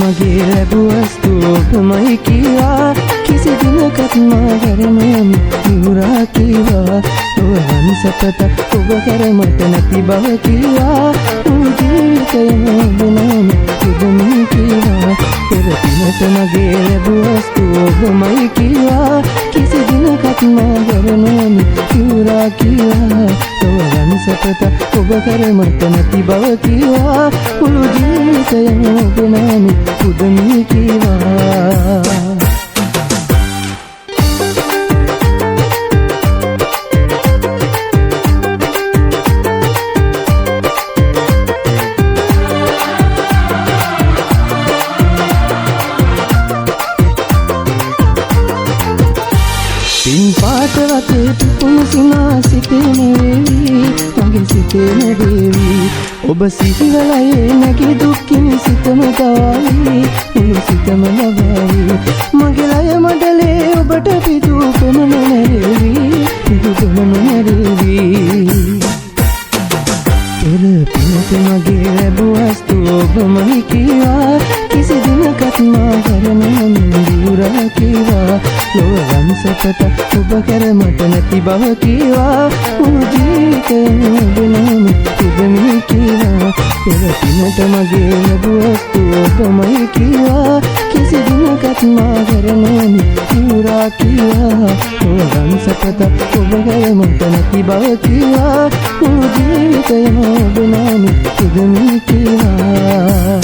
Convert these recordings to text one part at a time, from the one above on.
මගේ ලැබුවස්තු ඔබමයි කීවා කිසි දිනකත් මා හැරෙනවමි නිවුරා කීවා ඔබවන් සපත ඔබ කර මට නැති බව කීවා ජීවිතයම ඔබනම පුදුමයි කීවා පෙර පිනට මගේ ලැබුවස්තු ඔබමයි කීවා කිසි දිනකත් මා හැරෙනවමි නිවුරා කීවා ඔබවන් සපත ඔබ කර මට නැති බව කීවා මුළු ජීවිතයම ඔබනම පුදුමයි කීවා පාටවතේ පිපුණු සිනා සිතේ නෙවේවි මගේ සිතේ නෙවේවි ඔබ සිහිවලයේ නැගී දුක්ඛින් සිතම ගවාවි මුළු සිතම ලබාවි මගේ ලය මඩලේ ඔබට පිටු පෙනුන නැරේවි පිටු පෙනුන නැරේවි පෙර පිනට මගේ ලැබුවස්තු ඔබමයි කීවා කිසි දිනකත් මා හැරෙනවම නිවුරා කීවා ලොවන් සපත ඔබ කර මට නැති බව කීවා මුළු ජීවිතයම ඔබනම පුදුමයි කීවා පෙර පිනට මගේ ලැබුවස්තු ඔබමයි කීවා කිසි දිනකත් මා හැරෙනවම නිවුරා කීවා ලොවන් සපත ඔබ කර මට නැති බව කීවා මුළු ජීවිතයම ඔබනම පුදුමයි කීවා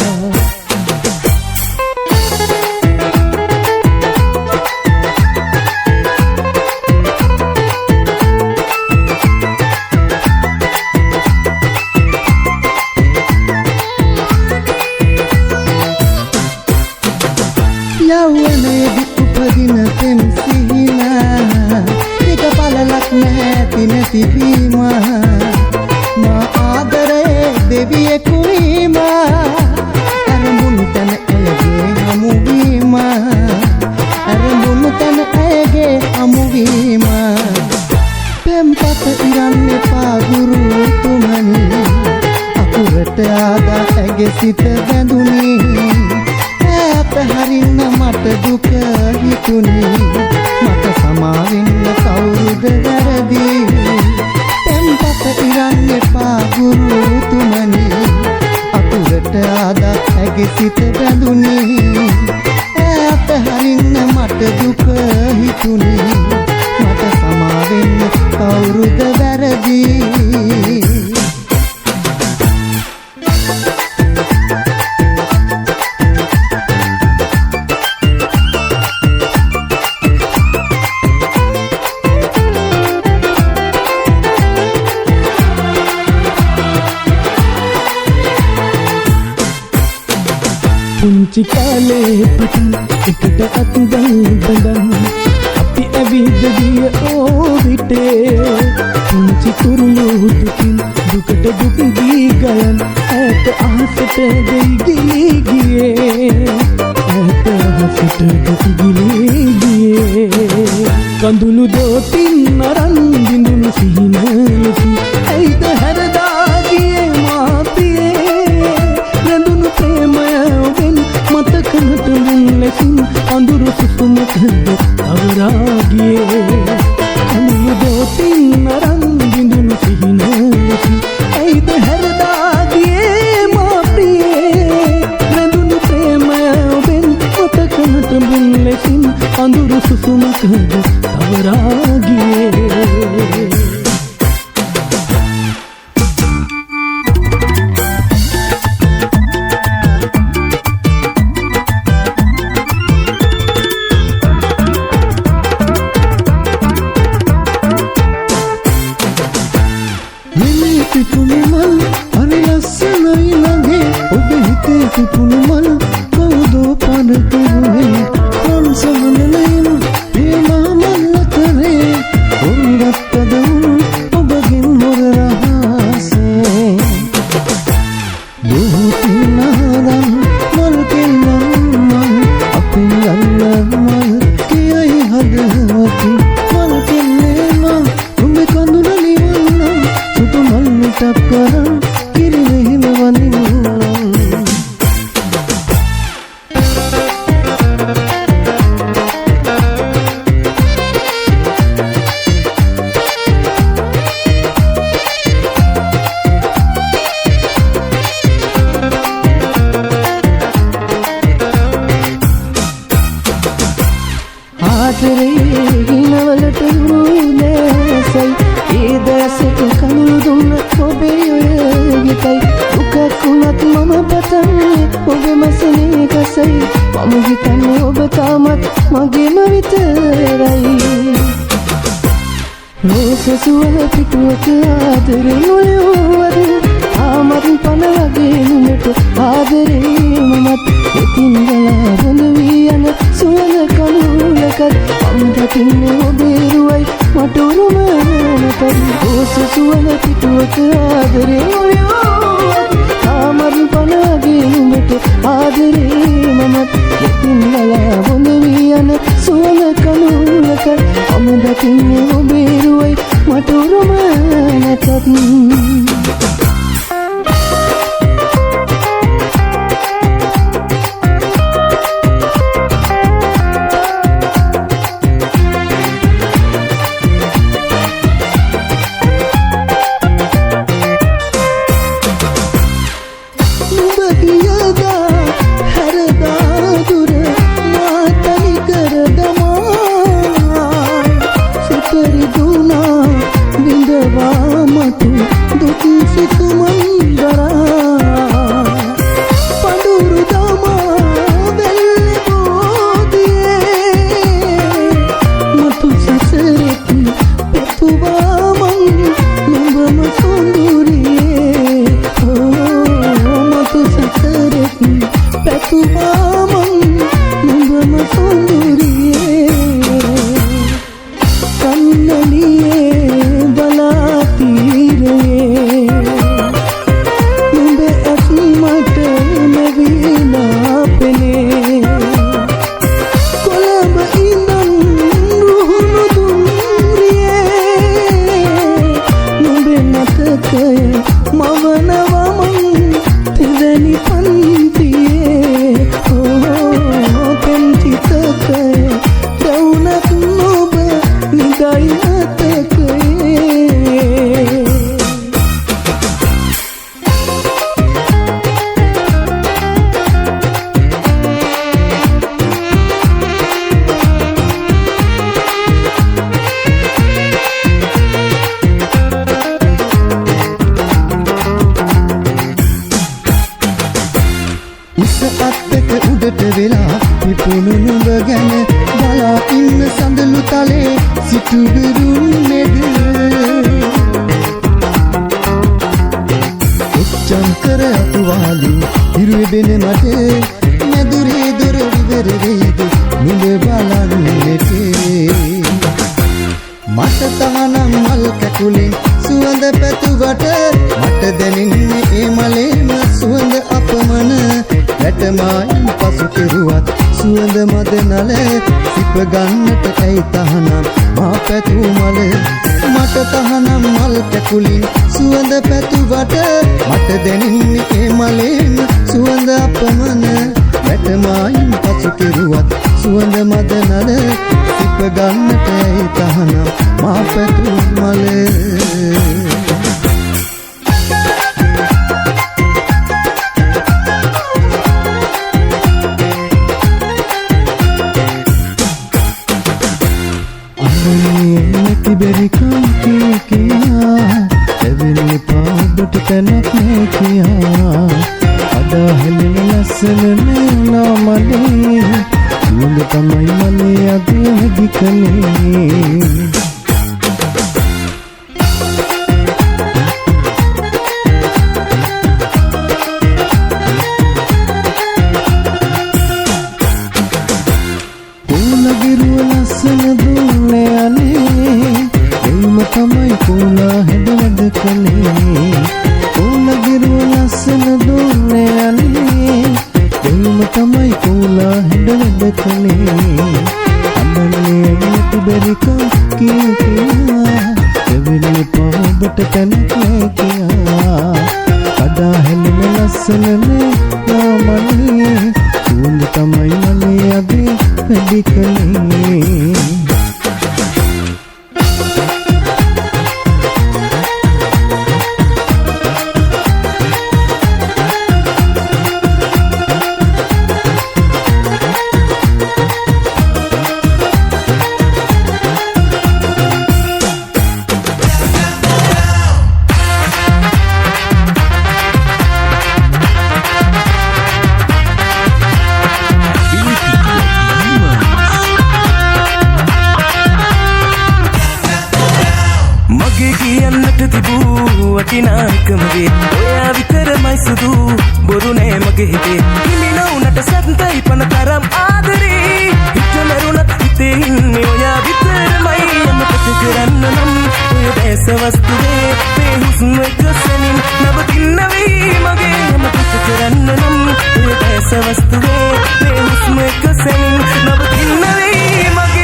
යවනේදී උපදින තෙම් සිහිනා එක පළලක් නැති නැතිවීම මා ආදරේ දෙවියෙකු වීම අරමුණු තන ඇයගේ හමුවීම අරමුණු තන ඇයගේ හමුවීම පෙම්පත ඉරන්න එපා ගුරුතුමනි අකුරට ආදා ඇගේ සිත බැඳුනි හරින්න මට දුක හිතුනි මට සමාවෙන්න කවුරුද වැරදි පෙම්පත ඉරන්න එපා ගුරුතුමනි අකුරට ආදත් ඇගේ සිත බැඳුනි ඈත හරින්න මට දුක හිතුනි මට සමාවෙන්න කවුරුද වැරදි පුංචි කාලේ පටන් එකට අත්දැල් බඳන් අපි ඇවිද ගිය ඕවිතේ පුංචි කුරුළු දුකින් දුකට දුක දී ගයන් ඈත අහසට දෙයි ගියේ ඈත අහසට දෙයි ගියේ කඳුළු දොටින් අරන් බිඳුණු සිහිනලසි ඇයිද හැරදා ගියේ මාතියේ රැඳුණු ප්‍රේමය ඔබෙන් මතකනට මුන් ලෙසින් අඳුරු සුසුමකද අවරා ගියේ කඳුළු දොටින් අරන් බිඳුණු සිහිනලසි ඇයිද හැරදා ගියේ මාතියේ රැඳුණු ප්‍රේමය ඔබෙන් මතකනට මුන් ලෙසින් අඳුරු සුසුමකද අවරා ගියේ පිපුණු මල් හරි ලස්සනයි ළඟේ ඔබ හිතේ පිපුණු මල් කවුදෝ පන කෙරුනේ රන් සමනලයින් ප්‍රේමා මල් අතරේ ඔංගත්තද ඔබගෙන් මොර රහසේ බොහෝතිනාරන් මල් කෙල්ලන් මල් අපේ යන්න මල් කියයි හදවති මල් කෙල්ලේ නම් උඹේ කඳුන නිවන්නම් සුදු මල් මිටක් කරන් කිරිවෙහිම වඳින්නම් ආදරේ හිනවලට රුදෑසයි ඒ දැසට කඳුළු දුන්න ඔබේ ඔය ගිතයි දුකක් වුණත් මම පතන්නේ ඔබේ මසනේ කසයි මම හිතන්නේ ඔබ තාමත් මගේම විතරයි රෝස සුවඳ පිටුවක ආදරේ නොයවද තාමත් පන වගේ නුඹට ආදරේ මමත් එතින් ගලා බොඳ වී යන සුවඳ කඳුලකත් මම දකින්නේ ඔබේ රුවයි මට උරුම නැත රෝස සුවඳ පිටුවක ආදරේ නොයවද තාමත් පන වගේ නුඹට ආදරේ මමත් එතින් ගලා බොඳ වී යන සුවඳ කඳුලකත් මම දකින්නේ ඔබේ රුවයි මට උරුම නැතත් වටිනාකම වේ ඔයා විතරමයි සුදු බොරු නෑ මගේ හිතේ හිමි නොවුනට සත්‍යයි පන තරම් ආදරේ හිත මරුණත් හිතේ ඉන්නේ ඔයා විතරමයි අමතක කරන්න නම් ඔය දැස වස්තුවේ මේ හුස්ම එක සැනින් නවතින්න වෙයි මගේ අමතක කරන්න නම් ඔය දැස වස්තුවේ මේ හුස්ම එක සැනින් නවතින්න වෙයි මගේ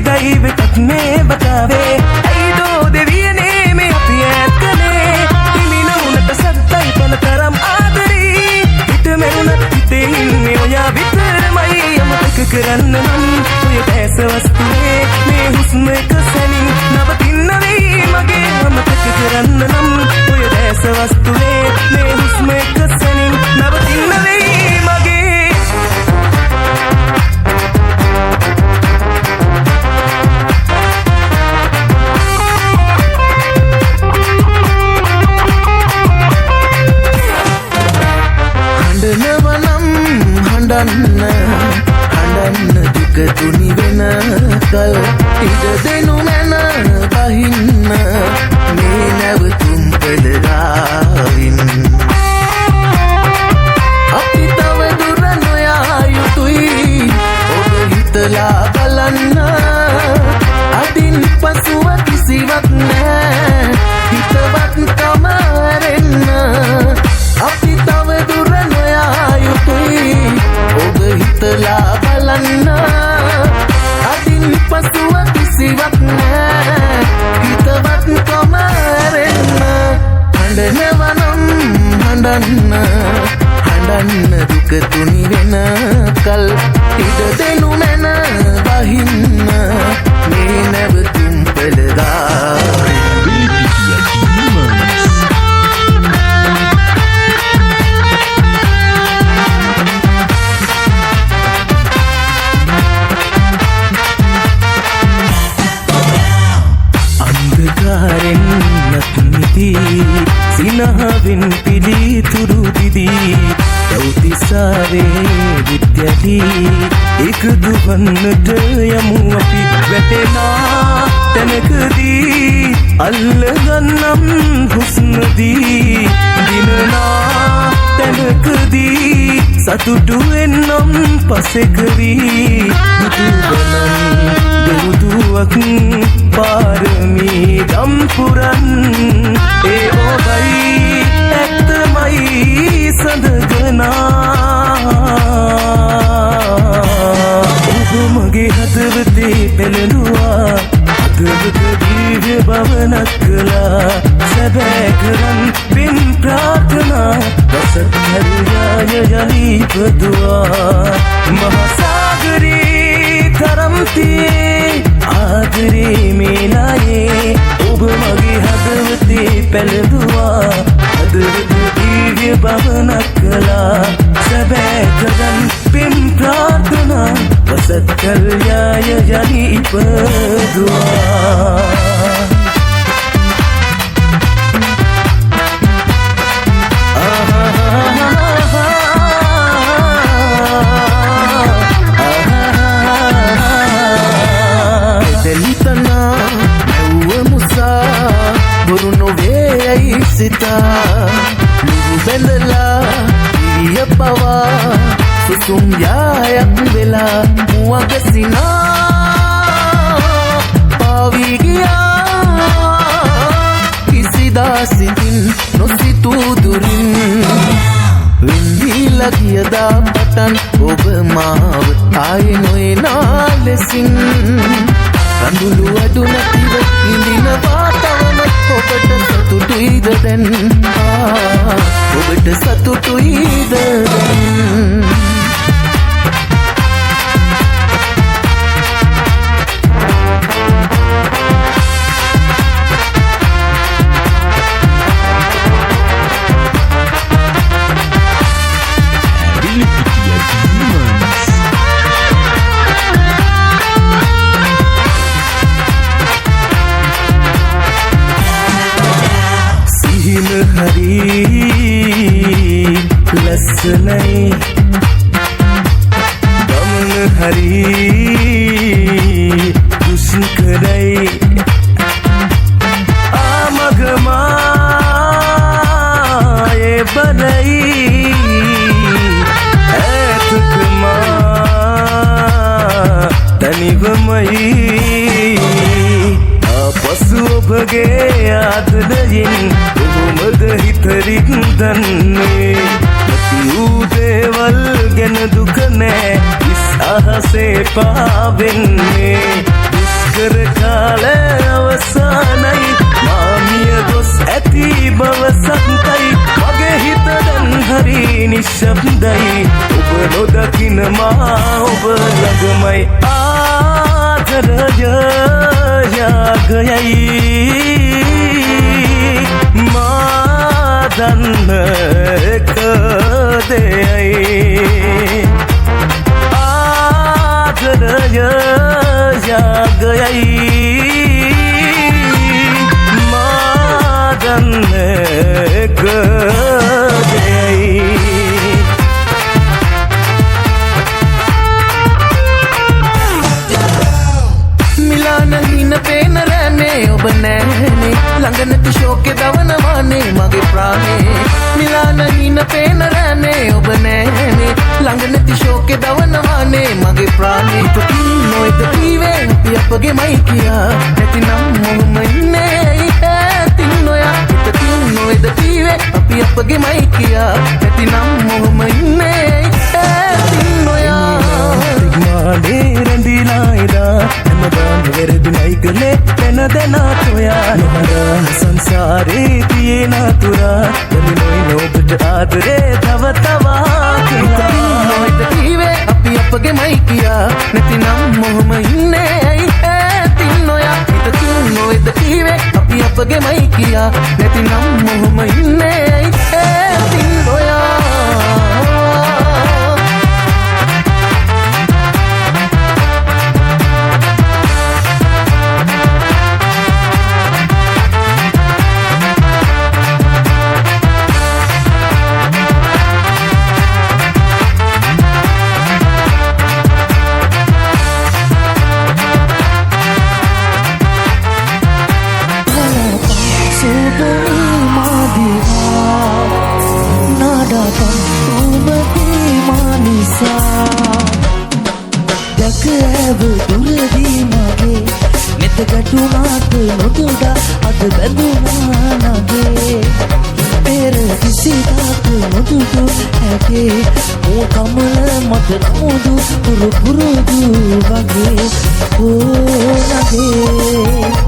दईवत में बतावे ऐदो देविय ने में अपियत कले तिमिनो नट सत्तई पल करम आदरी हित मेरुन हिते इन्ने ओया विතරමයි අමතක කරන්න නම් ඔය දැස වස්තුවේ මේ හුස්ම එක සැනින් නවතින්න වෙයි මගේ අමතක කරන්න නම් ඔය දැස වස්තුවේ මේ හුස්ම එක සැනින් නවතින්න වෙයි මගේ හඬන්න දුක තුනි වෙන කල් ඉඩ දෙනු මැන බහින්න මේ නැවතුම් පෙළගාවින් අපි තව දුර නොයා යුතුයි ඔබ හිතලා බලන්න අදින් පසුව කිසිවක් නෑ හිතවත් කමරෙන්න අපි තව දුර නොයා යුතුයි ඔබ හිතලා බලන්න අදින් පසුව කිසිවක් නෑ හිතවත් කොමරෙන්න හඬනවනම් හඬන්න දුක තුනි වෙන කල් ඉඩ දෙනු මැන බහින්න මේ නැවතුම් පෙළගාවින් සිනහවෙන් පිළිතුරු දිදී දෞතිසාවේ විද්‍යලී එකදු වන්නට යමු අපි වැටෙනා තැනකදී අල්ලගන්නම් හුස්නදී දිනනා තැනකදී සතුටු වෙන්නම් පසෙකවී බුදුබණන් දෙවුදුවක් පාරමී ගම්පුරන් ඒ ඔබයි ඇත්තමයි සඳගනා ඔබ මගේ හදවතේ පැලෙනුවා හදවත දීව්‍ය භවනක් කළා සැබෑ කරන් පින් ප්‍රාර්ථනා වසත්හරියාය යලීපදුවා මහසාගරේ තරම්තියේ ආදරේ මේලායේ ඔබ මගේ හදවතේ පැලදුවා හදවත දීව්‍ය භවනක් කළා සැබෑ කරන් පින් ප්‍රාර්ථනා වසත් කල්යාය යලීපදුවා සිතා නුරු බැඳලා ඉරිය පවා සුසුම් යායක් වෙලා මුවග සිනා පාවී ගියා කිසිදා සිතින් නොසිතූ දුරින් වෙන්දීලා ගියදා පටන් ඔබ මාව ආයේ නොයනා ලෙසින් කඳුළු අඩු නැතිව ඉඳින වාතාවරණ ඔබට සතුටුයිද දැන් ඔබට සතුටුයිද දැන් දුකනයි ගමන හරි දුෂ්කරයි ආමගමා ඒ බරයි ඇතකමා තනිවමයි ආපසු ඔබගේ ආදරයෙන් කොහොමද හිතරින් දන්නේ නැති වූ දේවල් ගැන දුක නෑ ඉස් අහසේ පාවෙන්නේ දුෂ්කර කාලය අවසානයි මාමිය ගොස් ඇති බව සත්‍යයි මගේ හිත දැන් හරි නිශ්ශබ්දයි ඔබ නොදකින මා ඔබ ළඟමයි ආදරය යාගයයි මා දන්න එක දෙයයි ආදරය යාගයයි මා දන්න එක දෙයයි පේන රෑනේ ඔබ නෑනේ ළඟ නැති ශෝකේ දවනවානේ මගේ ප්‍රාණේ මිලාන හින පේන රෑනේ ඔබ නෑනේ ළඟ නැති ශෝකේ දවනවානේ මගේ ප්‍රාණේ නොයිද කීවේ අපි අපගේමයි කියා නැතිනම් මොහොම ඉන්නේ ඇතින් නොයා නොයිද කීවේ අපි අපගේමයි කියා නැතිනම් මොහොම ඉන්නේ ඇතින් නොයා මානේ රැඳිලා ඉදා හැමදාම වෙරදුනයි කලේ වෙන දෙනා තෝයා නොහර සංසාරේ තියෙන තුරා දෙලිනොයි නොබට ආදරේ තව තවා කියලා නොයිද කීවේ අපි අපගේමයි කියා නැතිනම් මොහොම ඉන්නේ ඇයි ඇතින් නොයා හිතකින් නොයිද කීවේ අපි අපගේමයි කියා නැතිනම් මොහොම ඉන්නේ ඇයි ඇතින් නොයා දුරදී මගේ නෙත ගැටුණාට නොදුඩා අද බැඳුණා නගේ පෙර කිසිදාක නොදුටු ඇගේ ඕ කමල මට නමුදු පුරුදු වගේ ඕ නගේ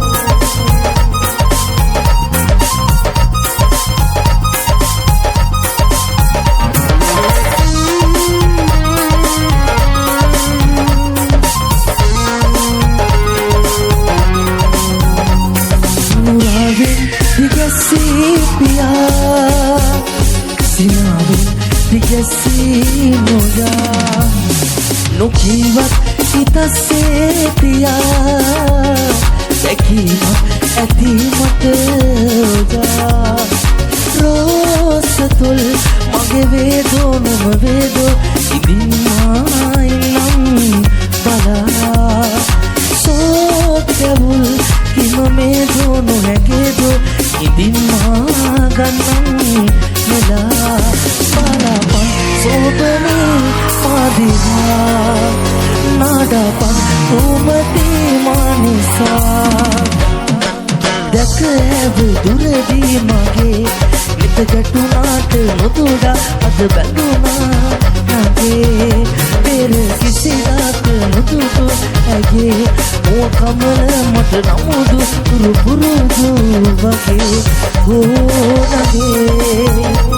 නොකීවත් හිතසේ පියා දැකීමක් ඇති මට ඔජා රෝස තුල් මගේ වේදෝ නොම වේදෝ ඉදින් මායිනම් බලා සෝත්‍යවුල් කිම මේදෝ නොහැකේදෝ ඉදින් මා ගන්නම් මෙලා බලාපන් සෝබනේ පාදිවා නාඩපන් උමතේ මානිසා දැක ඇව දුරදී මගේ නෙත ගැටුණාට නොතුඩා අද බැඳුණා නගේ පෙර කිසිදාක නොදුටු ඇගේ ඕ කමල මට නමුදු පුරුදු වගේ ඕ නගේ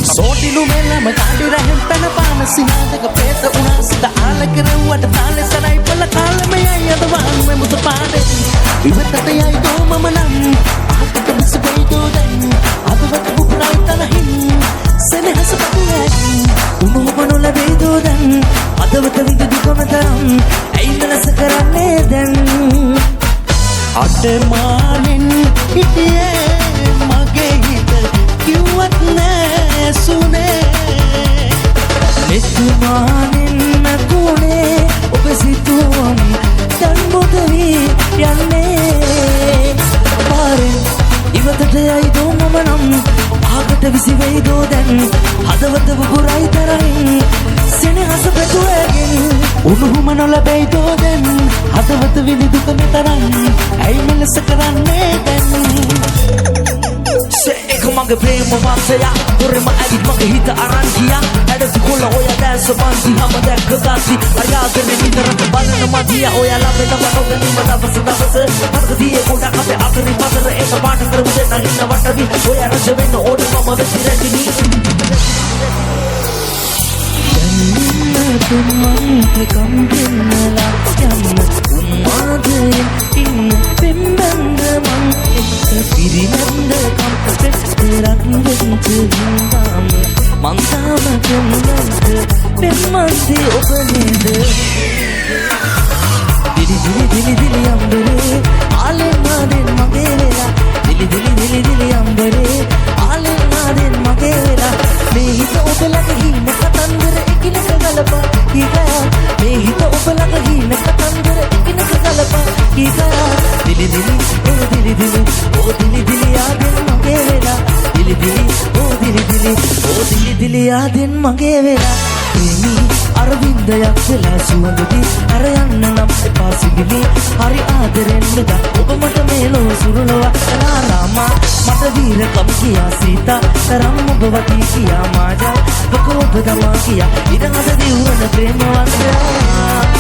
සෝටිලු මෙලම කාඩි රහෙන් පැන පාන සිනාදක පේත උනා සිත ආල කෙරුවට තාලෙ සරයි පල කාලමයයි අද වානුවේ මුත පාඩේ ඉවතට යයි දෝ මම නම් ආකට මිස බයිදෝ දැන් අදවට බුකුරයි තනහින් සෙනෙහස පතුලයි උණු ඔබ නොලැබෙයිදෝ දැන් අදවත විඳ දිගම තරම් ඇයි මෙලස කරන්නේ මානෙන් හිටියේ මගේ හිත කිව්වත් නෑ සුනේ එතුමානෙන් මැකුණේ ඔබ සිතුවම් දැන් බොදවී යන්නේ පාරෙන් ඉවතට යයිදෝ මම නම් ආකට විසිවෙයිදෝ දැන් හදවත වුගුරයි තරහින් සෙනෙහස පැතුවගෙන උණුහුම නොලැබෙයිදෝ දැන් හදවත විඳි දුක මෙතරම් ඇයි මෙලෙස කරන්නේ දැන් ඒක මගේ ප්‍රේම වාසය දුරම ඇවිත් මගේ හිත අරන් ගියා ඇඩසි කොල්ල ඔයා දැස බන්දි හැම දැක්ක ගාසි අරයාගෙන නිතරම බලන මදියා ඔයාලා වෙන වටෝගෙන දවස මතකදී පොඩක් අපේ අතරේ පතර ඒක පාට කරමු දෙන්න ඉන්න වටවි ඔයා රජ වෙන්න ඕන මම වෙති රැඳිනි තුමන්ට කම්පින්නලා යන්න උන්මාදයෙන් ඉන්න පෙම්බන්ද මං එක්ක පිරිනන්ද කම්පෙස්තරක් වෙච්ච හින්දාම මං තාම පෙම්බන්ද පෙම්මන්දේ ඔබ නේද දිලි දිලි දිලි දිලි අම්බරේ ආලෙන්නාදෙන් මගේ වෙලා දිලි දිලි දිලි දිලි අම්බරේ ආලෙන්නාදෙන් මගේ වෙලා මේ හිත ඔබ ළඟ හිම කතන්දර එකිනෙක ගලපා කීකා මේ හිත ඔබ ළඟ හිම කතන්දර එකිනෙක ගලපා කීකා දිලි දිලි ඕ දිලි දිලි ඕ දිලි දිලි ආදෙන් මගේ වෙලා දිලි දිලි ඕ දිලි දිලි ඕ දිලි දිලි ආදෙන් මගේ වෙලා ප්‍රේමි අරවින්දයක් වෙලා සුවඳදී අර යන්න නම් එපා සිගිලි හරි ආදරෙන් මෙදා ඔබ මට මේලෝ සුරුලවා ලාලාමා මට වීරකම් කියා සීතා තරම් ඔබ වටී කියා මාජා ඔක ඔබ දමා කියා ඉතින් අද දිවුන ප්‍රේමවන්තයා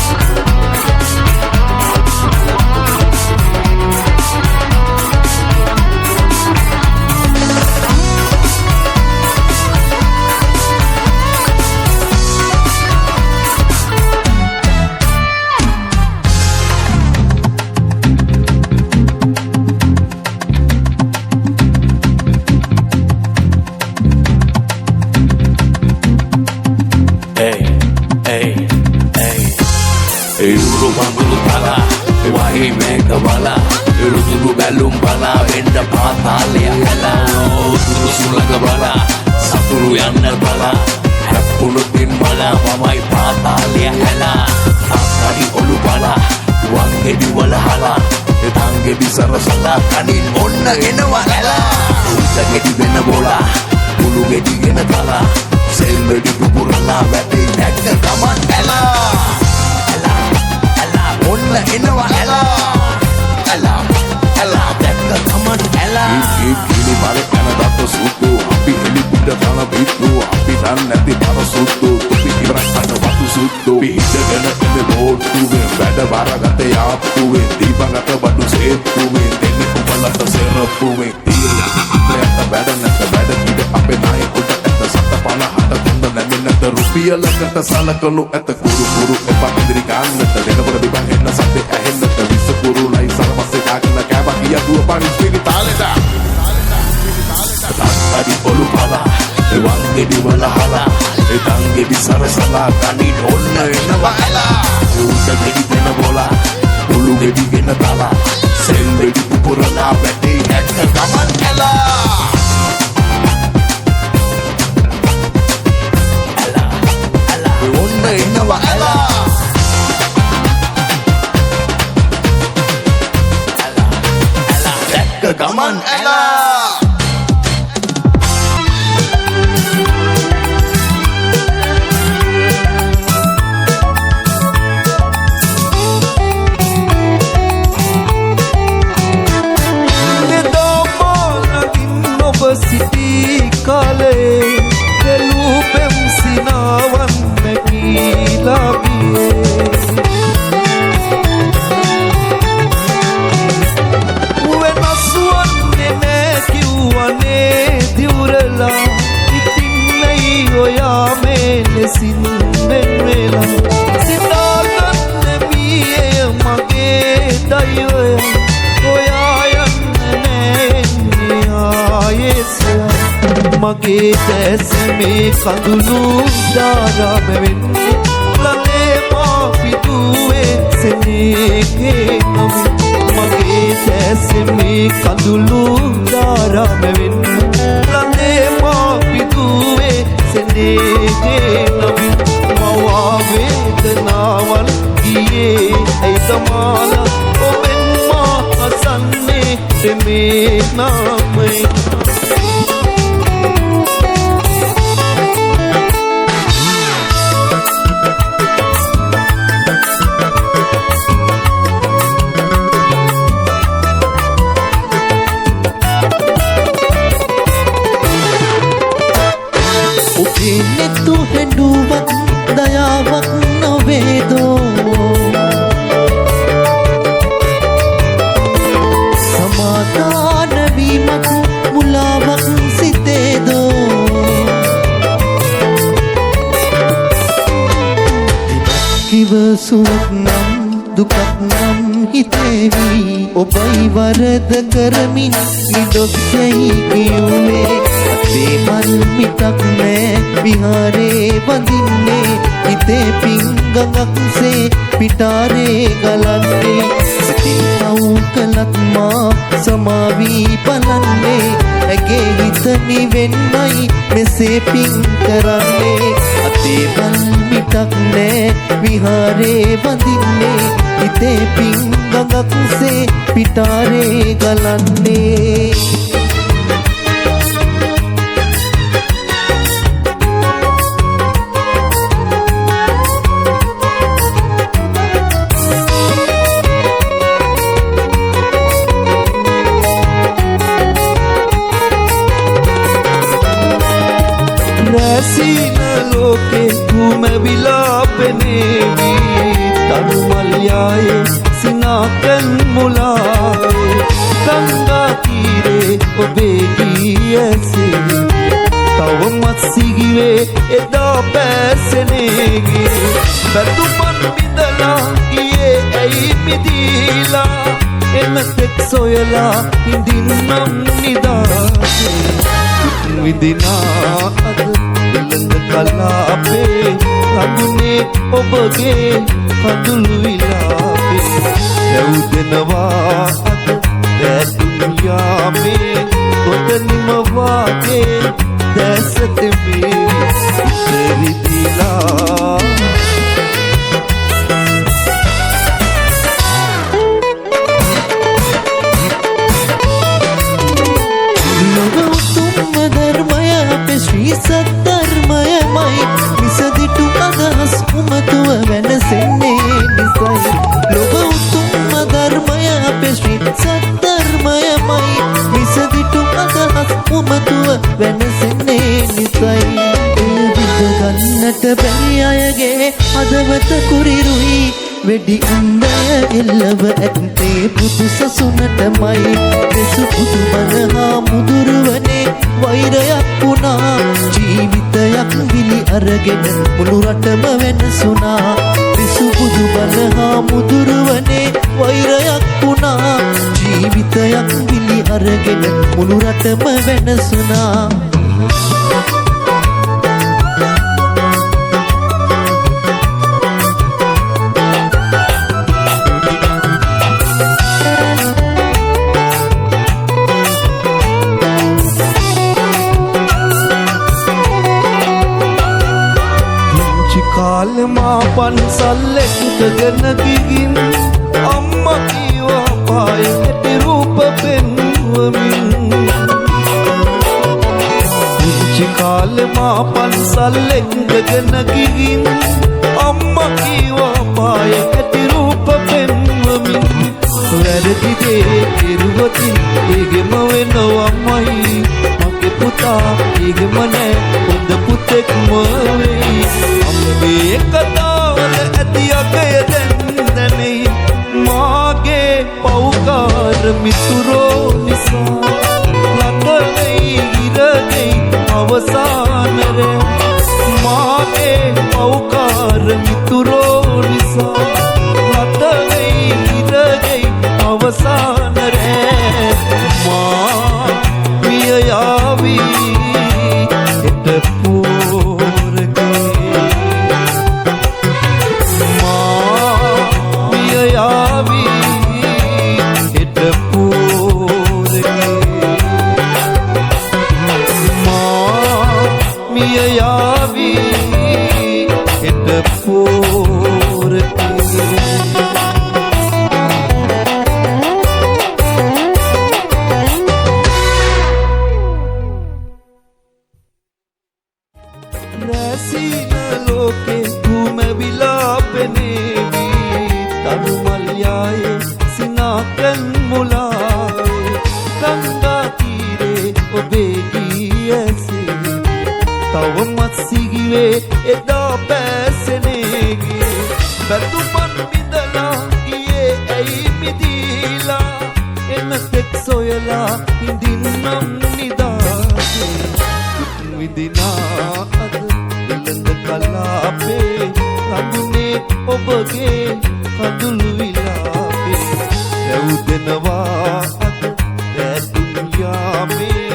Ruturu belum bala Enda patalya hela Ruturu sulaga bala Saturu yanna bala Happulutin bala Mamai patalya hela Akari olu bala Wangedi wala hala Tangedi sarasala Kanin onna enawa hela Utagedi bena bola Pulugedi gena tala Selmedi pupurala Vati nekka kaman hela Hela Hela onna enawa hela Hela Hela dekka kaman hela Kini balik kana dato sutu Api ini pindah tanah bitu Api dan nanti para sutu Tupi ibarat pada waktu sutu Pindah kena kena botu Bada bara kata yapu Tiba kata batu setu Tene kupala terserepu Iya yata bada nata bada Kida ape naik kuda Eta sata pala hata tunda Nami nata rupiah lah kata salah kanu Eta kuru-kuru Epa pendirikan Nata dena pada bibang Hena sate ahen Nata bisa kuru Lai salah masih kakena Kaba kia dua panis Pini taleda Tadi olu pala Wangedi wala hala Tangedi sarasala Kanin onna enawa hela Utagedi bena bola Pulugedi gena tala Selmedi pupurala Vati nekka kaman hela Hela Hela onna enawa hela Hela Hela dekka kaman hela මගේ දැස මේ කඳුළු දාරම වෙන්නේ ළඟේ මා පිටුවේ සෙනෙහේ නම මගේ සැසෙමේ කඳුළු ධාරාම වෙන්න ලඳේ මා පිදුවේ සෙනෙහේ නමින් මවා වේදනාවල් ගියේ ඇයිදමාල ඔබෙන් මා අසන්නේ දෙමේ නාමයි නෙතු හෙඩුවක් දයාවක් නොවේදෝ සමාදාන වීමක් මුලාවක් සිතේදෝ කිවසුවක් නම් දුකක් නම් හිතේවි ඔබයි වරද කරමින් නිදොස්සෙහි කිව්වේ දේමල් මිටක් නෑ විහාරේ වඳින්නේ හිතේ පිංගඟක්සේ පිටාරේ ගලන්නේ සිතින් පව් කළත් මා සමාවී බලන්නේ ඇගේ හිත නිවෙන්නයි මෙසේ පිං කරන්නේ දේමල් මිටක් නෑ විහාරේ වඳින්නේ හිතේ පිංගඟක්සේ පිටාරේ ගලන්නේ රැසීන ලෝකේ තුම විලාපෙනේවි තරුමල්යායේ සිනාකන් මුලාවේ ගංගා තීරේ ඔබේ ගී ඇසේ තවමත් සිගිවේ එදා පැසෙනේගේ බැතුමන් බිඳලා ගියේ ඇයි මිදීලා එමතෙක් සොයලා හිඳින්නම් නිදාසේ විදිනා අද වෙළඳ කලාපේ රඳුනේ ඔබගේ කඳුළු විලාපේ ඇවුදෙනවා අද දැදුනියාමේ කොතනිම වාගේ දැසතෙමේ ඉතරිදිලා ශ්‍රී සද්ධර්මයමයි මිසදිටු අදහස් උමතුව වෙනසෙන්නේ නිසයි ලොව උතුම්ම ධර්මය අපේ ශ්‍රී සද්ධර්මයමයි මිසදිටු අදහස් උමතුව වෙනසෙන්නේ නිසයි විදගන්නට බැරි අයගේ හදවත කුරිරුයි වෙඩි උන්දය එල්ලව ඇත්තේ බුදු සසුනටමයි දෙසු බුදු බණ හා මුදුරුවනේ වෛරයක් වුණා ජීවිතයක් විලි අරගෙන මුළු රටම වෙනසුණා දෙසු බුදු බණ හා මුදුරුවනේ වෛරයක් වුණා ජීවිතයක් විලි අරගෙන මුළු රටම වෙනසුණා කාලෙමා පන්සල් එක්කගෙන ගිහින් අම්මා කීවා පායේ ඇති රූප පෙන්වමින් පුංචි කාලෙමා පන්සල් එක්කගෙන ගිහින් අම්මා කීවා පායේ ඇති රූප පෙන්වමින් වැරදි දේ කෙරුවොතින් ඒගෙම වෙනවමයි මගේ පුතා ඒගෙම නෑ හොඳ පුතෙක්ම වෙයි අම්මගේ කතාවල ඇති අගය දැන්දැනෙයි මාගේ පව්කාර මිතුරෝ නිසා ලතවෙයි ඉරගෙයි අවසානරේ මාගේ පව්කාර මිතුරෝ නිසා ලතවෙයි ඉරගෙයි අවසානරේ මා මිය යාවී එට මිය යාවි හෙට පෝරකේ නැසීන ලෝකේ කුම විලාපනේවි තරුමල්යායේ සිනාකන් මුලාවේ ගංගා තීරේ ඔබේ ගී ඇසේ තවමත් සිගිවේ එදා පැසෙනේගේ බැතුමන් විඳලා ගියේ ඇයි මිදීලා එන්න තෙක් සොයලා හිඳින්නම් නිදාසේ විදිනා අද එළඳ කලාපේ රඳුනේ ඔබගේ කඳුළු විලාපේ ඇවුදෙනවා අද දැදුම් යාමේ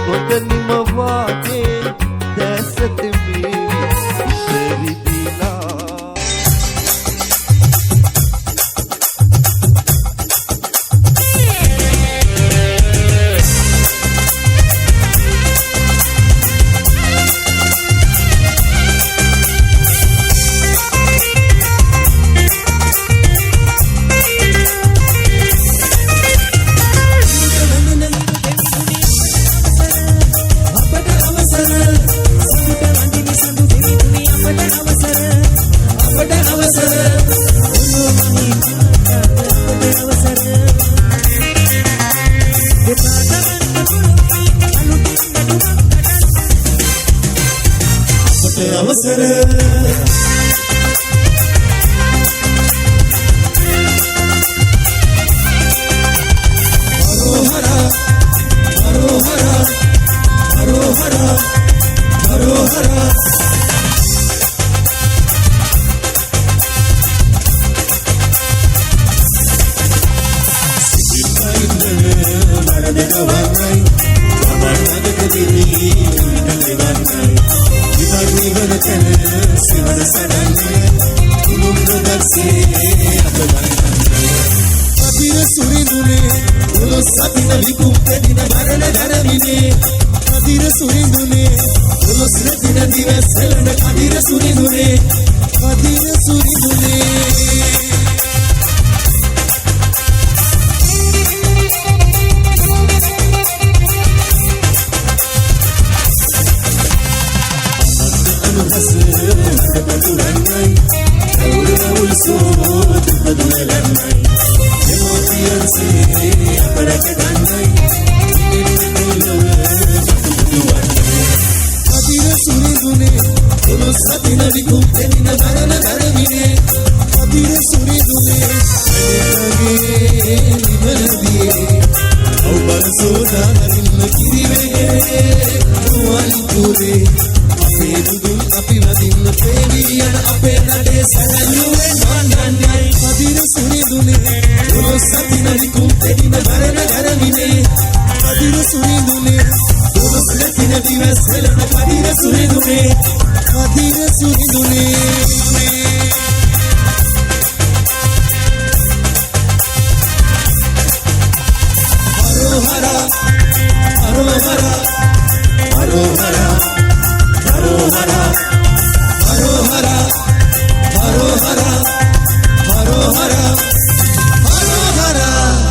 නොදනිම වාගේ දැසතෙමේ ඉතරිදිලා Adira Suridune